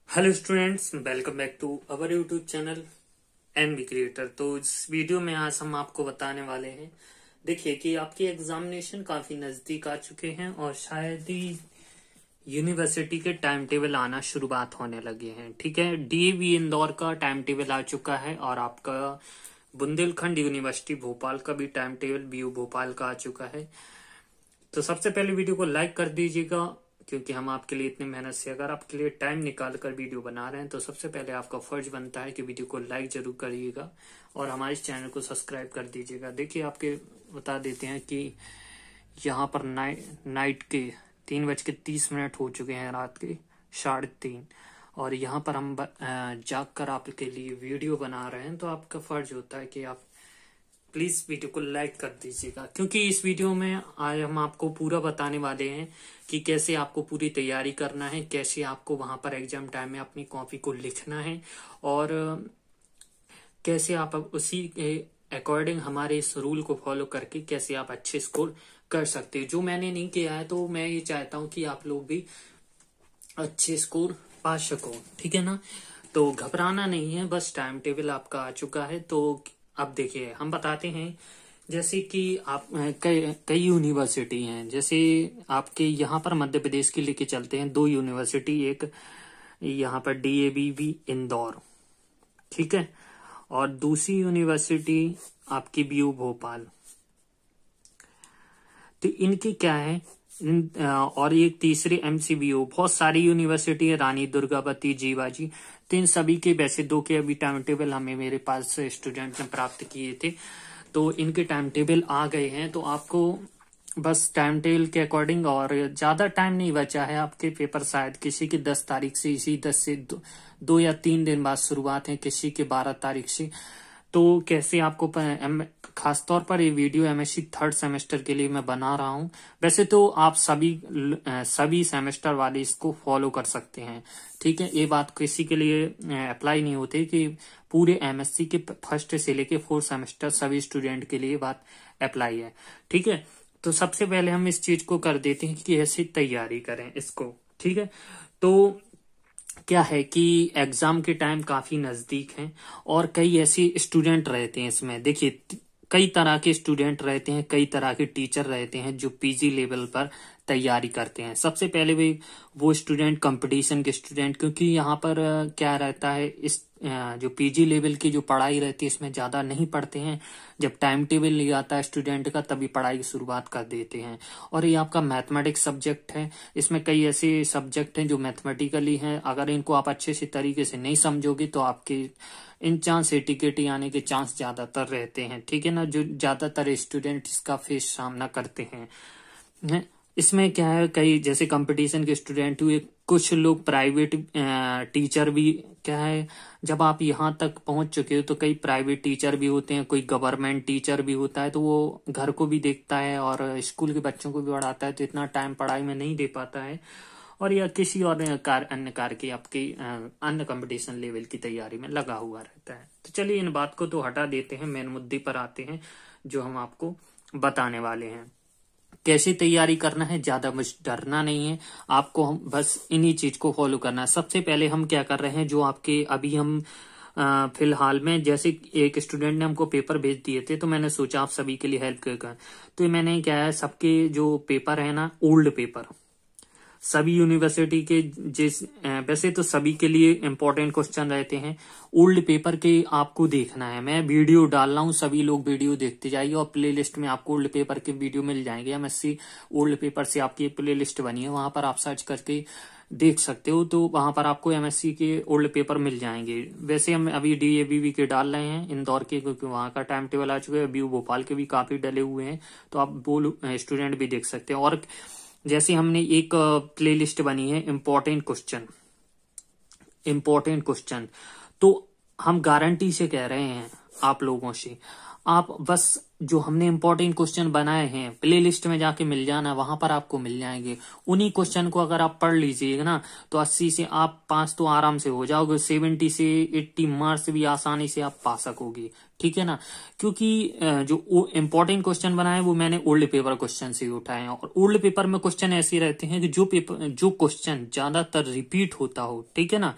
Hello students, welcome back to our YouTube channel MB creator. तो इस video में आज हम आपको बताने वाले हैं, देखिए कि आपके एग्जामिनेशन काफी नजदीक आ चुके हैं और शायद ही यूनिवर्सिटी के टाइम टेबल आना शुरुआत होने लगे हैं। ठीक है, डीएवी इंदौर का टाइम टेबल आ चुका है और आपका बुंदेलखंड यूनिवर्सिटी भोपाल का भी टाइम टेबल बीयू भोपाल का आ चुका है। तो सबसे पहले वीडियो को लाइक कर दीजिएगा, क्योंकि हम आपके लिए इतनी मेहनत से अगर आपके लिए टाइम निकाल कर वीडियो बना रहे हैं तो सबसे पहले आपका फर्ज बनता है कि वीडियो को लाइक जरूर करिएगा और हमारे इस चैनल को सब्सक्राइब कर दीजिएगा। देखिए, आपके बता देते हैं कि यहाँ पर नाइट के 3:30 हो चुके हैं, रात के 3:30, और यहाँ पर हम जाग कर आपके लिए वीडियो बना रहे हैं। तो आपका फर्ज होता है कि आप प्लीज वीडियो को लाइक कर दीजिएगा, क्योंकि इस वीडियो में आज हम आपको पूरा बताने वाले हैं कि कैसे आपको पूरी तैयारी करना है, कैसे आपको वहां पर एग्जाम टाइम में अपनी कॉपी को लिखना है और कैसे आप उसी के अकॉर्डिंग हमारे इस रूल को फॉलो करके कैसे आप अच्छे स्कोर कर सकते हैं। जो मैंने नहीं किया है तो मैं ये चाहता हूं कि आप लोग भी अच्छे स्कोर पा सको। ठीक है ना, तो घबराना नहीं है, बस टाइम टेबल आपका आ चुका है। तो अब देखिए, हम बताते हैं जैसे कि आप कई यूनिवर्सिटी हैं, जैसे आपके यहाँ पर मध्य प्रदेश की लेके चलते हैं 2 यूनिवर्सिटी, एक यहाँ पर डीएवीवी इंदौर, ठीक है, और दूसरी यूनिवर्सिटी आपकी बीयू भोपाल। तो इनकी क्या है, और एक तीसरी एमसीबीयू, बहुत सारी यूनिवर्सिटी है, रानी दुर्गावती, जीवाजी। तो इन सभी के वैसे 2 के अभी टाइम टेबल हमें मेरे पास स्टूडेंट ने प्राप्त किए थे, तो इनके टाइम टेबल आ गए हैं। तो आपको बस टाइम टेबल के अकॉर्डिंग, और ज्यादा टाइम नहीं बचा है, आपके पेपर शायद किसी की 10 तारीख से, इसी 10 से 2 या 3 दिन बाद शुरुआत है, किसी के 12 तारीख से। तो कैसे आपको खासतौर पर ये वीडियो एमएससी 3rd सेमेस्टर के लिए मैं बना रहा हूं। वैसे तो आप सभी सेमेस्टर वाले इसको फॉलो कर सकते हैं। ठीक है, ये बात किसी के लिए अप्लाई नहीं होती कि पूरे एमएससी के 1st से लेके 4th सेमेस्टर सभी स्टूडेंट के लिए बात अप्लाई है। ठीक है, तो सबसे पहले हम इस चीज को कर देते हैं कि कैसे तैयारी करें इसको। ठीक है, तो क्या है कि एग्जाम के टाइम काफी नजदीक हैं और कई ऐसे स्टूडेंट रहते हैं इसमें। देखिए, कई तरह के स्टूडेंट रहते हैं, कई तरह के टीचर रहते हैं जो पीजी लेवल पर तैयारी करते हैं। सबसे पहले भी वो स्टूडेंट कंपटीशन के स्टूडेंट, क्योंकि यहाँ पर क्या रहता है, इस जो पीजी लेवल की जो पढ़ाई रहती है इसमें ज्यादा नहीं पढ़ते हैं। जब टाइम टेबल ले आता है स्टूडेंट का तभी पढ़ाई की शुरुआत कर देते हैं। और ये आपका मैथमेटिक्स सब्जेक्ट है, इसमें कई ऐसे सब्जेक्ट हैं जो मैथमेटिकली हैं, अगर इनको आप अच्छे से तरीके से नहीं समझोगे तो आपके इन चांस टिकट आने के चांस ज्यादातर रहते हैं। ठीक है ना, जो ज्यादातर स्टूडेंट इसका फेस सामना करते हैं। इसमें क्या है, कई जैसे कंपटीशन के स्टूडेंट हुए, कुछ लोग प्राइवेट टीचर भी, क्या है, जब आप यहाँ तक पहुंच चुके हो तो कई प्राइवेट टीचर भी होते हैं, कोई गवर्नमेंट टीचर भी होता है, तो वो घर को भी देखता है और स्कूल के बच्चों को भी पढ़ाता है, तो इतना टाइम पढ़ाई में नहीं दे पाता है, और या किसी और अन्य कार्य की आपकी अन्य कंपटीशन लेवल की तैयारी में लगा हुआ रहता है। तो चलिए, इन बात को तो हटा देते हैं, मेन मुद्दे पर आते हैं जो हम आपको बताने वाले हैं। कैसे तैयारी करना है, ज्यादा मुझे डरना नहीं है, आपको हम बस इन्हीं चीज को फॉलो करना है। सबसे पहले हम क्या कर रहे हैं, जो आपके अभी हम फिलहाल में, जैसे एक स्टूडेंट ने हमको पेपर भेज दिए थे, तो मैंने सोचा आप सभी के लिए हेल्प कर, तो मैंने क्या है, सबके जो पेपर है ना, ओल्ड पेपर, सभी यूनिवर्सिटी के वैसे तो सभी के लिए इम्पोर्टेंट क्वेश्चन रहते हैं, ओल्ड पेपर के आपको देखना है। मैं वीडियो डाल रहा हूँ, सभी लोग वीडियो देखते जाइए और प्लेलिस्ट में आपको ओल्ड पेपर के वीडियो मिल जाएंगे। एमएससी ओल्ड पेपर से आपकी प्लेलिस्ट बनी है, वहां पर आप सर्च करके देख सकते हो, तो वहां पर आपको एमएससी के ओल्ड पेपर मिल जाएंगे। वैसे हम अभी डीएवीवी के डाल रहे हैं इंदौर के, क्योंकि वहां का टाइम टेबल आ चुका है। बीयू भोपाल के भी काफी डले हुए हैं, तो आप वो स्टूडेंट भी देख सकते हैं। और जैसे हमने एक प्लेलिस्ट बनी है इम्पोर्टेंट क्वेश्चन, तो हम गारंटी से कह रहे हैं आप लोगों से, आप बस जो हमने इम्पोर्टेंट क्वेश्चन बनाए हैं प्ले लिस्ट में जाके मिल जाना, वहां पर आपको मिल जाएंगे। उन्हीं क्वेश्चन को अगर आप पढ़ लीजिएगा ना तो 80 से आप पास तो आराम से हो जाओगे, 70 से 80 मार्क्स भी आसानी से आप पा सकोगे, ठीक है ना। क्योंकि जो इम्पोर्टेंट क्वेश्चन बनाए वो मैंने ओल्ड पेपर क्वेश्चन से उठाए हैं, और ओल्ड पेपर में क्वेश्चन ऐसे रहते हैं कि जो क्वेश्चन ज्यादातर रिपीट होता हो, ठीक है ना,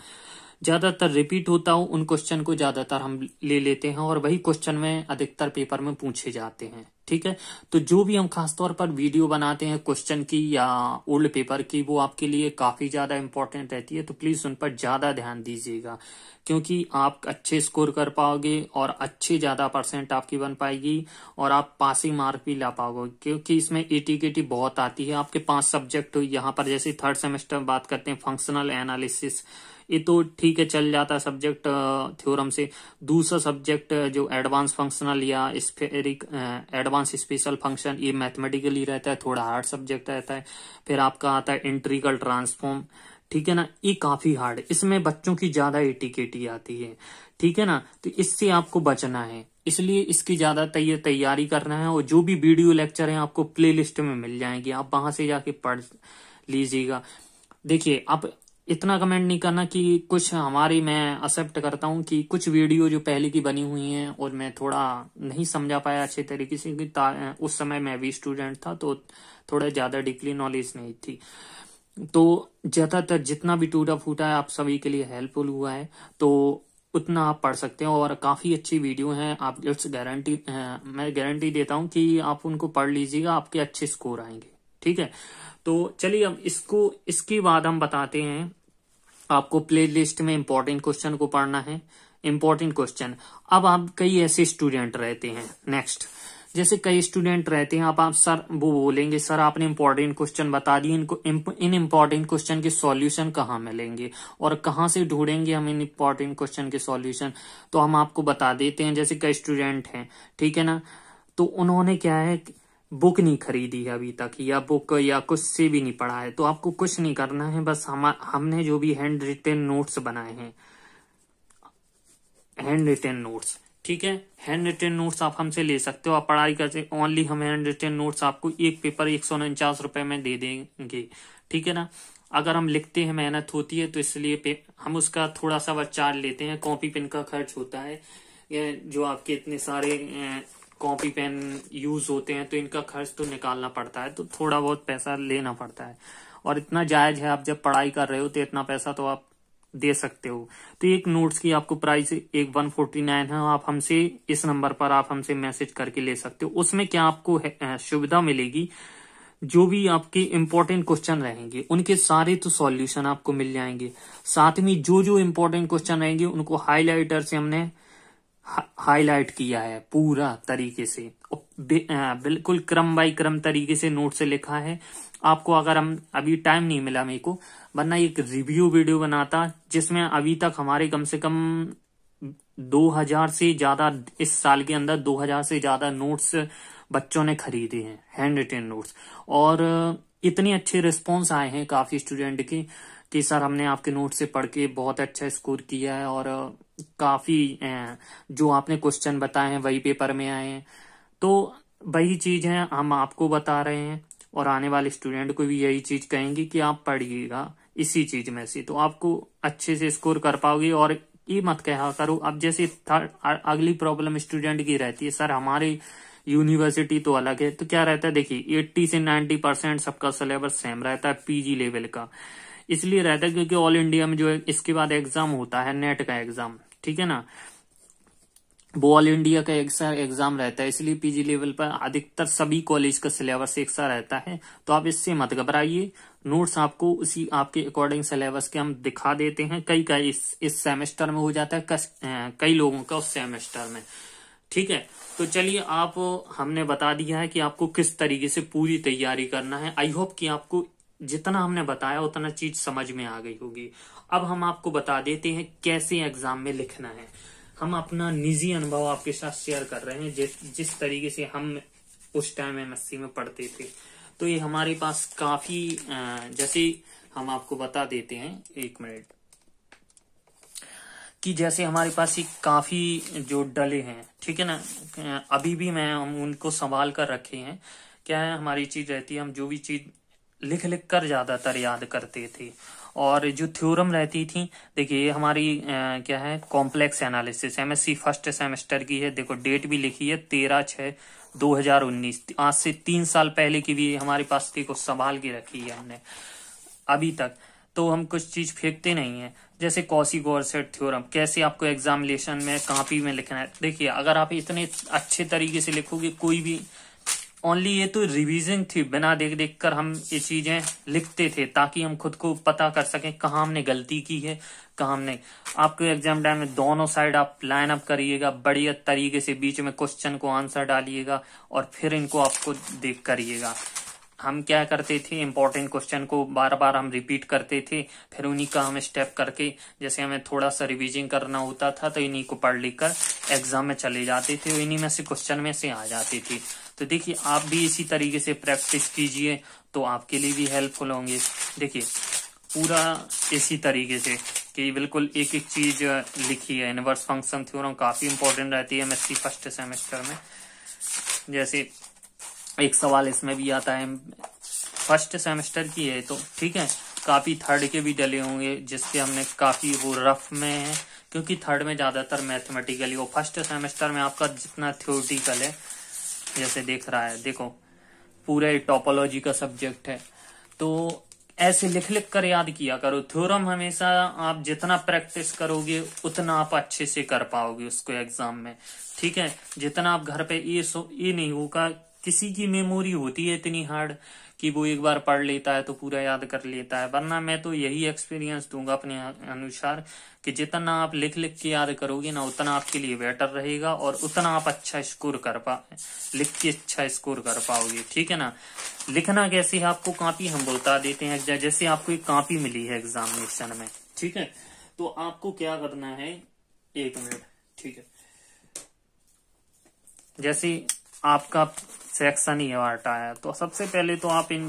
ज्यादातर रिपीट होता हो उन क्वेश्चन को ज्यादातर हम ले लेते हैं, और वही क्वेश्चन में अधिकतर पेपर में पूछे जाते हैं, ठीक है। तो जो भी हम खासतौर पर वीडियो बनाते हैं क्वेश्चन की या ओल्ड पेपर की, वो आपके लिए काफी ज्यादा इंपॉर्टेंट रहती है, तो प्लीज उन पर ज्यादा ध्यान दीजिएगा, क्योंकि आप अच्छे स्कोर कर पाओगे और अच्छे ज्यादा परसेंट आपकी बन पाएगी, और आप पासिंग मार्क भी ला पाओगे, क्योंकि इसमें एटीकेटी बहुत आती है। आपके 5 सब्जेक्ट यहाँ पर, जैसे थर्ड सेमेस्टर बात करते हैं फंक्शनल एनालिसिस, ये तो ठीक है चल जाता है सब्जेक्ट थ्योरम से। दूसरा सब्जेक्ट जो एडवांस फंक्शनल या स्फेरिक एडवांस स्पेशल फंक्शन, ये मैथमेटिकली रहता है, थोड़ा हार्ड सब्जेक्ट रहता है। फिर आपका आता है इंटीग्रल ट्रांसफॉर्म, ठीक है ना, ये काफी हार्ड है, इसमें बच्चों की ज्यादा एटीकेटी आती है, ठीक है ना। तो इससे आपको बचना है, इसलिए इसकी ज्यादा तैयारी करना है। और जो भी वीडियो लेक्चर है आपको प्ले लिस्ट में मिल जाएंगे, आप वहां से जाके पढ़ लीजिएगा। देखिए आप इतना कमेंट नहीं करना कि कुछ हमारी, मैं एक्सेप्ट करता हूँ कि कुछ वीडियो जो पहले की बनी हुई हैं और मैं थोड़ा नहीं समझा पाया अच्छे तरीके से, क्योंकि उस समय मैं भी स्टूडेंट था तो थोड़ा ज्यादा डीपली नॉलेज नहीं थी। तो ज्यादातर जितना भी टूटा फूटा है आप सभी के लिए हेल्पफुल हुआ है, तो उतना आप पढ़ सकते हो, और काफी अच्छी वीडियो है। आप इट्स गारंटी, मैं गारंटी देता हूँ कि आप उनको पढ़ लीजिएगा, आपके अच्छे स्कोर आएंगे, ठीक है। तो चलिए अब इसके बाद हम बताते हैं आपको प्ले लिस्ट में इंपॉर्टेंट क्वेश्चन को पढ़ना है। इंपॉर्टेंट क्वेश्चन, अब आप कई ऐसे स्टूडेंट रहते हैं, नेक्स्ट जैसे कई स्टूडेंट रहते हैं, आप सर वो बोलेंगे सर आपने इंपॉर्टेंट क्वेश्चन बता दिए, इनको इन इंपॉर्टेंट क्वेश्चन के सॉल्यूशन कहाँ मिलेंगे और कहाँ से ढूंढेंगे हम इन इंपॉर्टेंट क्वेश्चन के सॉल्यूशन। तो हम आपको बता देते हैं, जैसे कई स्टूडेंट हैं, ठीक है ना, तो उन्होंने क्या है, बुक नहीं खरीदी है अभी तक, या बुक या कुछ से भी नहीं पढ़ा है, तो आपको कुछ नहीं करना है, बस हमने जो भी हैंड रिटेन नोट्स बनाए हैं, हैंड रिटेन नोट्स, ठीक है, हैंड रिटेन नोट्स आप हमसे ले सकते हो, आप पढ़ाई करते ओनली, हम हैंड रिटेन नोट्स आपको एक पेपर 149 रुपए में दे देंगे, ठीक है ना। अगर हम लिखते हैं मेहनत होती है, तो इसलिए हम उसका थोड़ा सा चार्ज लेते हैं, कॉपी पेन का खर्च होता है, जो आपके इतने सारे कॉपी पेन यूज होते हैं तो इनका खर्च तो निकालना पड़ता है, तो थोड़ा बहुत पैसा लेना पड़ता है, और इतना जायज है, आप जब पढ़ाई कर रहे हो तो इतना पैसा तो आप दे सकते हो। तो एक नोट्स की आपको प्राइस एक 149 है, आप हमसे इस नंबर पर आप हमसे मैसेज करके ले सकते हो। उसमें क्या आपको सुविधा मिलेगी, जो भी आपके इंपॉर्टेंट क्वेश्चन रहेंगे उनके सारे तो सॉल्यूशन आपको मिल जाएंगे, साथ में जो जो इंपॉर्टेंट क्वेश्चन रहेंगे उनको हाईलाइटर से हमने हाईलाइट किया है पूरा तरीके से, बिल्कुल क्रम बाई क्रम तरीके से नोट से लिखा है। आपको अगर हम अभी टाइम नहीं मिला मेरे को, वरना एक रिव्यू वीडियो बनाता जिसमें अभी तक हमारे कम से कम 2000 से ज्यादा, इस साल के अंदर 2000 से ज्यादा नोट्स बच्चों ने खरीदे हैं, हैंड रिटेन नोट्स, और इतने अच्छे रिस्पॉन्स आए हैं काफी स्टूडेंट के कि सर हमने आपके नोट से पढ़ के बहुत अच्छा स्कोर किया है, और काफी जो आपने क्वेश्चन बताए हैं वही पेपर में आए हैं। तो वही चीज है हम आपको बता रहे हैं, और आने वाले स्टूडेंट को भी यही चीज कहेंगे कि आप पढ़िएगा इसी चीज में से, तो आपको अच्छे से स्कोर कर पाओगे। और ये मत कहा करो, अब जैसे अगली प्रॉब्लम स्टूडेंट की रहती है, सर हमारे यूनिवर्सिटी तो अलग है, तो क्या रहता है, देखिए 80 से 90% सबका सिलेबस सेम रहता है पीजी लेवल का, इसलिए रहता है क्योंकि ऑल इंडिया में जो है इसके बाद एग्जाम होता है नेट का एग्जाम, ठीक है ना, वो ऑल इंडिया का एक सा एग्जाम रहता है, इसलिए पीजी लेवल पर अधिकतर सभी कॉलेज का सिलेबस एक सा रहता है। तो आप इससे मत घबराइए, नोट्स आपको उसी आपके अकॉर्डिंग सिलेबस के हम दिखा देते हैं। कई का इस सेमेस्टर में हो जाता है, कई लोगों का उस सेमेस्टर में, ठीक है। तो चलिए, आप हमने बता दिया है कि आपको किस तरीके से पूरी तैयारी करना है। आई होप कि आपको जितना हमने बताया उतना चीज समझ में आ गई होगी। अब हम आपको बता देते हैं कैसे एग्जाम में लिखना है। हम अपना निजी अनुभव आपके साथ शेयर कर रहे हैं, जिस तरीके से हम उस टाइम एमएससी में पढ़ते थे। तो ये हमारे पास काफी जैसे हम आपको बता देते हैं, एक मिनट, कि जैसे हमारे पास ही काफी जो डले हैं, ठीक है ना, अभी भी मैं हम उनको संभाल कर रखे हैं। क्या है, हमारी चीज रहती है, हम जो भी चीज लिख लिख कर ज्यादातर याद करते थे। और जो थ्योरम रहती थी, देखिए ये हमारी क्या है, complex analysis MSc first semester की है। देखो डेट भी लिखी है 13/6/2019, आज से 3 साल पहले की भी हमारे पास थी, को संभाल के रखी है हमने अभी तक। तो हम कुछ चीज फेंकते नहीं है। जैसे कॉची-गॉर्सेट थ्योरम कैसे आपको एग्जामिनेशन में कॉपी में लिखना है, देखिए अगर आप इतने अच्छे तरीके से लिखोगे, कोई भी ओनली ये तो रिवीजन थी, बिना देख देख कर हम ये चीजें लिखते थे ताकि हम खुद को पता कर सकें कहाँ हमने गलती की है, कहाँ हमने। आपको एग्जाम टाइम में दोनों साइड आप लाइन अप करिएगा बढ़िया तरीके से, बीच में क्वेश्चन को आंसर डालिएगा और फिर इनको आपको देख करिएगा। हम क्या करते थे, इंपॉर्टेंट क्वेश्चन को बार बार हम रिपीट करते थे, फिर उन्हीं का हम स्टेप करके, जैसे हमें थोड़ा सा रिवीजन करना होता था तो इन्हीं को पढ़ लिख कर एग्जाम में चले जाते थे, और इन्हीं में से क्वेश्चन में से आ जाती थी। तो देखिए आप भी इसी तरीके से प्रैक्टिस कीजिए तो आपके लिए भी हेल्पफुल होंगे। देखिए पूरा इसी तरीके से कि बिल्कुल एक एक चीज लिखी है। इनवर्स फंक्शन थ्योरम काफी इंपॉर्टेंट रहती है एमएससी फर्स्ट सेमेस्टर में। जैसे एक सवाल इसमें भी आता है, फर्स्ट सेमेस्टर की है तो ठीक है, काफी थर्ड के भी डले होंगे जिसके हमने काफी वो रफ में है, क्योंकि थर्ड में ज्यादातर मैथमेटिकली, वो फर्स्ट सेमेस्टर में आपका जितना थ्योरेटिकल है, जैसे देख रहा है, देखो पूरे टोपोलॉजी का सब्जेक्ट है। तो ऐसे लिख लिख कर याद किया करो थ्योरम। हमेशा आप जितना प्रैक्टिस करोगे उतना आप अच्छे से कर पाओगे उसको एग्जाम में, ठीक है। जितना आप घर पे ये नहीं होगा, किसी की मेमोरी होती है इतनी हार्ड कि वो एक बार पढ़ लेता है तो पूरा याद कर लेता है, वरना मैं तो यही एक्सपीरियंस दूंगा अपने अनुसार कि जितना आप लिख लिख के याद करोगे ना, उतना आपके लिए बेटर रहेगा और उतना आप अच्छा स्कोर लिख के अच्छा स्कोर कर पाओगे, ठीक है ना। लिखना कैसे है आपको कॉपी हम बता देते हैं। जैसे आपको एक कॉपी मिली है एग्जामिनेशन में, ठीक है, तो आपको क्या करना है, 1 मिनट, ठीक है। जैसे आपका सेक्शन ही हटा है तो सबसे पहले तो आप इन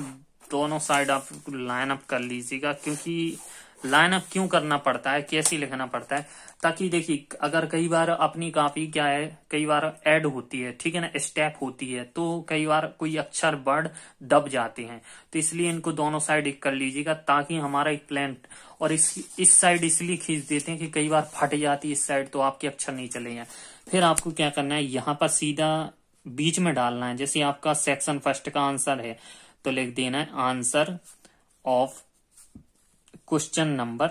दोनों साइड आप लाइन अप कर लीजिएगा, क्योंकि लाइन अप क्यों करना पड़ता है, कैसे लिखना पड़ता है, ताकि देखिए अगर कई बार अपनी कॉपी क्या है, कई बार ऐड होती है, ठीक है ना, स्टेप होती है, तो कई बार कोई अक्षर वर्ड दब जाते हैं, तो इसलिए इनको दोनों साइड एक कर लीजिएगा ताकि हमारा एक प्लान। और इस साइड इसलिए खींच देते हैं कि कई बार फट जाती है इस साइड तो आपके अक्षर नहीं चलेंगे। फिर आपको क्या करना है, यहाँ पर सीधा बीच में डालना है। जैसे आपका सेक्शन फर्स्ट का आंसर है तो लिख देना है answer of question number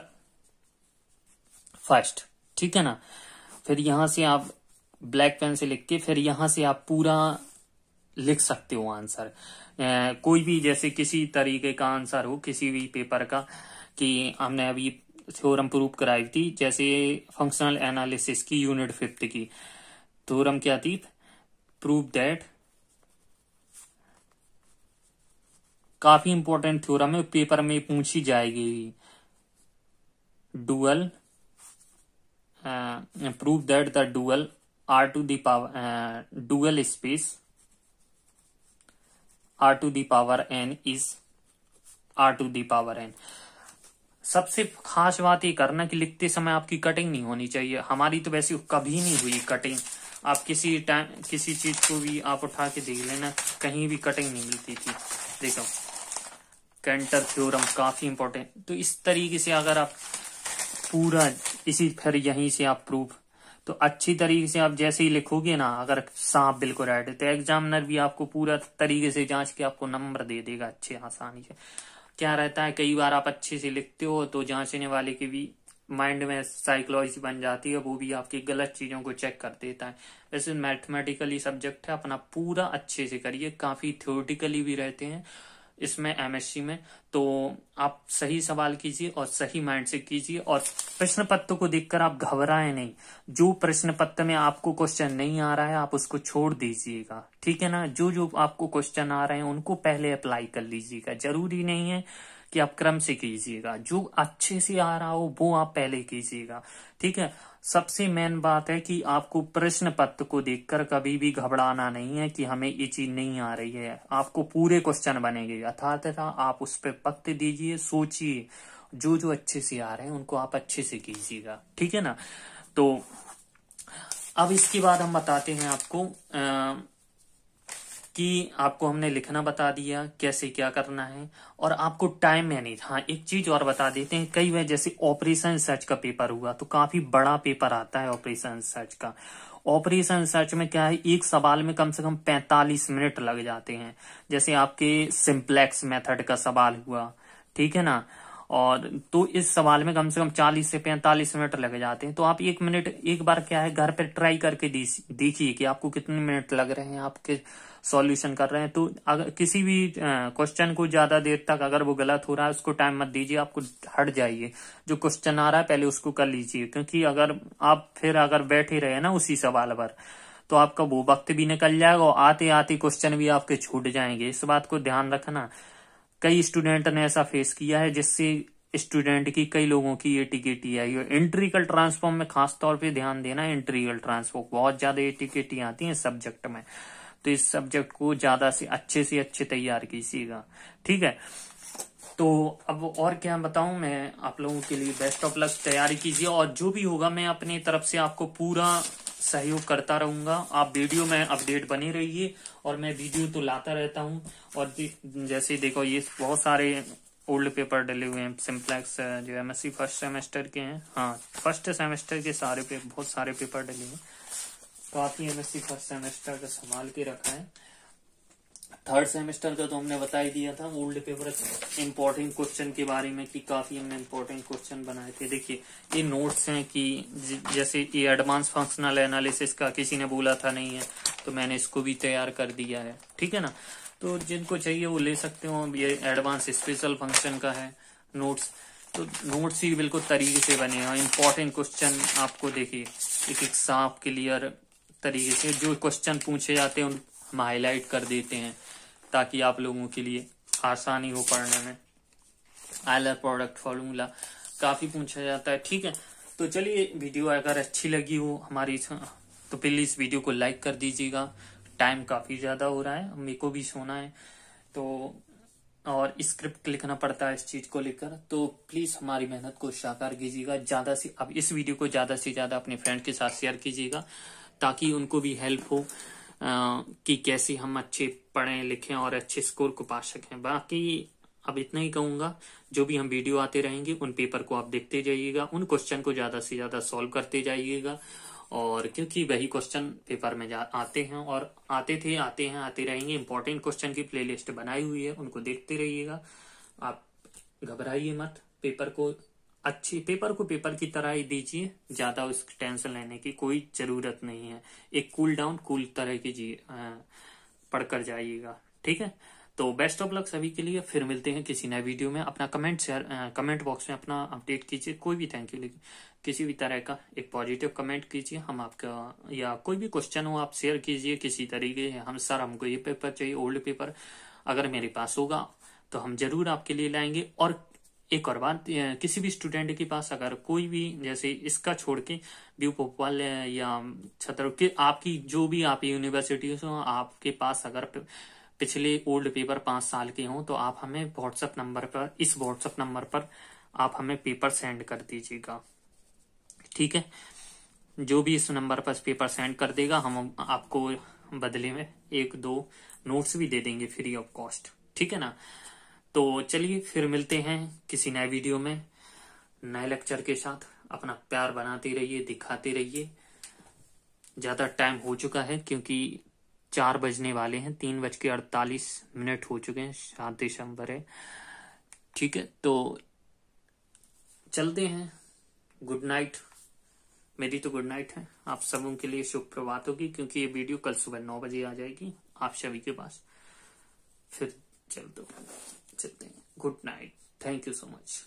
first, ठीक है ना। फिर यहां से आप ब्लैक पेन से लिख के फिर यहां से आप पूरा लिख सकते हो आंसर। कोई भी जैसे किसी तरीके का आंसर हो किसी भी पेपर का, कि हमने अभी थ्योरम प्रूव कराई थी, जैसे फंक्शनल एनालिसिस की यूनिट 5 की थ्योरम क्या थी, प्रूव दैट, काफी इंपॉर्टेंट थ्योरम है, पेपर में पूछी जाएगी। Dual prove that the dual r to the power dual space r to the power n is r to the power n। सबसे खास बात ये करना कि लिखते समय आपकी कटिंग नहीं होनी चाहिए। हमारी तो वैसे कभी नहीं हुई कटिंग, आप किसी टाइम किसी चीज को भी आप उठा के देख लेना, कहीं भी कटिंग नहीं मिलती थी। देखो कैंटर थ्योरम काफी इंपॉर्टेंट। तो इस तरीके से अगर आप पूरा इसी फिर यहीं से आप प्रूफ, तो अच्छी तरीके से आप जैसे ही लिखोगे ना, अगर सांप बिल्कुल राइट है तो एग्जामिनर भी आपको पूरा तरीके से जांच के आपको नंबर दे देगा अच्छे आसानी से। क्या रहता है, कई बार आप अच्छे से लिखते हो तो जांचने वाले के भी माइंड में साइकोलॉजी बन जाती है, वो भी आपकी गलत चीजों को चेक कर देता है। वैसे मैथमेटिकली सब्जेक्ट है, अपना पूरा अच्छे से करिए, काफी थ्योरेटिकली भी रहते हैं इसमें एमएससी में, तो आप सही सवाल कीजिए और सही माइंड से कीजिए। और प्रश्न पत्र को देखकर आप घबराएं नहीं, जो प्रश्न पत्र में आपको क्वेश्चन नहीं आ रहा है आप उसको छोड़ दीजिएगा, ठीक है ना। जो जो आपको क्वेश्चन आ रहे हैं उनको पहले अप्लाई कर लीजिएगा, जरूरी नहीं है कि आप क्रम से कीजिएगा, जो अच्छे से आ रहा हो वो आप पहले कीजिएगा, ठीक है। सबसे मेन बात है कि आपको प्रश्न पत्र को देखकर कभी भी घबराना नहीं है कि हमें ये चीज नहीं आ रही है। आपको पूरे क्वेश्चन बनेंगे यथातथा, आप उस पर वक्त दीजिए, सोचिए जो जो अच्छे से आ रहे हैं उनको आप अच्छे से कीजिएगा, ठीक है ना। तो अब इसके बाद हम बताते हैं आपको कि आपको हमने लिखना बता दिया कैसे क्या करना है, और आपको टाइम मैनेज, हाँ एक चीज और बता देते हैं। कई बार जैसे ऑपरेशन सर्च का पेपर हुआ तो काफी बड़ा पेपर आता है ऑपरेशन सर्च का। ऑपरेशन सर्च में क्या है, एक सवाल में कम से कम 45 मिनट लग जाते हैं। जैसे आपके सिंप्लेक्स मेथड का सवाल हुआ, ठीक है ना, और तो इस सवाल में कम से कम 40 से 45 मिनट लग जाते हैं। तो आप एक बार क्या है घर पे ट्राई करके देखिए कि आपको कितने मिनट लग रहे हैं आपके सॉल्यूशन कर रहे हैं। तो अगर किसी भी क्वेश्चन को ज्यादा देर तक अगर वो गलत हो रहा है उसको टाइम मत दीजिए, आपको हट जाइए, जो क्वेश्चन आ रहा है पहले उसको कर लीजिए। क्योंकि अगर बैठे रहे ना उसी सवाल पर तो आपका वो वक्त भी निकल जाएगा और आते आते क्वेश्चन भी आपके छूट जाएंगे। इस बात को ध्यान रखना। कई स्टूडेंट ने ऐसा फेस किया है जिससे स्टूडेंट की कई लोगों की ये टिकेटी आई है। इंट्रीगल ट्रांसफॉर्म में खास तौर पे ध्यान देना। इंट्रीगल ट्रांसफॉर्म बहुत ज्यादा ये टिकेटी आती है सब्जेक्ट में, तो इस सब्जेक्ट को ज्यादा से अच्छे तैयार कीजिएगा, ठीक है। तो अब और क्या बताऊं मैं आप लोगों के लिए। बेस्ट ऑफ लक, तैयारी कीजिए, और जो भी होगा मैं अपनी तरफ से आपको पूरा सहयोग करता रहूंगा। आप वीडियो में अपडेट बने रहिए, और मैं वीडियो तो लाता रहता हूं। और जैसे देखो ये बहुत सारे ओल्ड पेपर डले हुए हैं सिंप्लेक्स जो एमएससी फर्स्ट सेमेस्टर के हैं। हाँ, फर्स्ट सेमेस्टर के बहुत सारे पेपर डले हैं। काफी एमएससी फर्स्ट सेमेस्टर का संभाल के रखा है। थर्ड सेमेस्टर का तो हमने बता ही दिया था ओल्ड पेपर इंपॉर्टेंट क्वेश्चन के बारे में कि काफी हमने इंपॉर्टेंट क्वेश्चन बनाए थे। देखिए ये नोट्स हैं कि जैसे ये एडवांस फंक्शनल एनालिसिस का किसी ने बोला था नहीं है, तो मैंने इसको भी तैयार कर दिया है, ठीक है ना। तो जिनको चाहिए वो ले सकते हो। ये एडवांस स्पेशल फंक्शन का है नोट्स, तो नोट्स ही बिल्कुल तरीके से बने हैं। इंपॉर्टेंट क्वेश्चन आपको देखिए एक एक साफ क्लियर तरीके से जो क्वेश्चन पूछे जाते हैं हम हाईलाइट कर देते हैं ताकि आप लोगों के लिए आसानी हो पढ़ने में। आयलर प्रोडक्ट फॉर्मूला काफी पूछा जाता है, ठीक है। तो चलिए वीडियो अगर अच्छी लगी हो हमारी तो प्लीज वीडियो को लाइक कर दीजिएगा। टाइम काफी ज्यादा हो रहा है, मेरे को भी सोना है, तो और स्क्रिप्ट लिखना पड़ता है इस चीज को लेकर। तो प्लीज हमारी मेहनत को साकार कीजिएगा। ज्यादा से अब इस वीडियो को ज्यादा से ज्यादा अपने फ्रेंड के साथ शेयर कीजिएगा ताकि उनको भी हेल्प हो कि कैसे हम अच्छे पढ़ें लिखें और अच्छे स्कोर को पा सकें। बाकी अब इतना ही कहूंगा, जो भी हम वीडियो आते रहेंगे उन पेपर को आप देखते जाइएगा, उन क्वेश्चन को ज्यादा से ज्यादा सॉल्व करते जाइएगा। और क्योंकि वही क्वेश्चन पेपर में आते हैं और आते रहेंगे। इंपॉर्टेंट क्वेश्चन की प्लेलिस्ट बनाई हुई है, उनको देखते रहिएगा। आप घबराइए मत, पेपर को पेपर की तरह ही दीजिए, ज्यादा उसकी टेंशन लेने की कोई जरूरत नहीं है। एक कूल तरह की पढ़कर जाइएगा, ठीक है। तो बेस्ट ऑफ लक सभी के लिए। फिर मिलते हैं किसी नए वीडियो में। अपना कमेंट बॉक्स में अपना अपडेट कीजिए, कोई भी थैंक यू किसी भी तरह का एक पॉजिटिव कमेंट कीजिए। हम आपका या कोई भी क्वेश्चन हो आप शेयर कीजिए किसी तरीके। हमको ये पेपर चाहिए ओल्ड पेपर, अगर मेरे पास होगा तो हम जरूर आपके लिए लाएंगे। और एक और बात, किसी भी स्टूडेंट के पास अगर कोई भी जैसे इसका छोड़ के व्यू भोपाल या छत्र के आपकी जो भी आप यूनिवर्सिटी हो आपके पास अगर पिछले ओल्ड पेपर 5 साल के हों तो आप हमें इस व्हाट्सएप नंबर पर आप हमें पेपर सेंड कर दीजिएगा, ठीक है। जो भी इस नंबर पर पेपर सेंड कर देगा हम आपको बदले में 1-2 नोट्स भी दे देंगे फ्री ऑफ कॉस्ट, ठीक है ना। तो चलिए फिर मिलते हैं किसी नए वीडियो में नए लेक्चर के साथ। अपना प्यार बनाते रहिए, दिखाते रहिए। ज्यादा टाइम हो चुका है क्योंकि 4 बजने वाले हैं, 3:48 हो चुके हैं। 7 दिसंबर है, ठीक है। तो चलते हैं, गुड नाइट। मेरी तो गुड नाइट है, आप सबों के लिए शुभ प्रभात होगी क्योंकि ये वीडियो कल सुबह 9 बजे आ जाएगी आप सभी के पास। फिर चलते हैं, good night, thank you so much.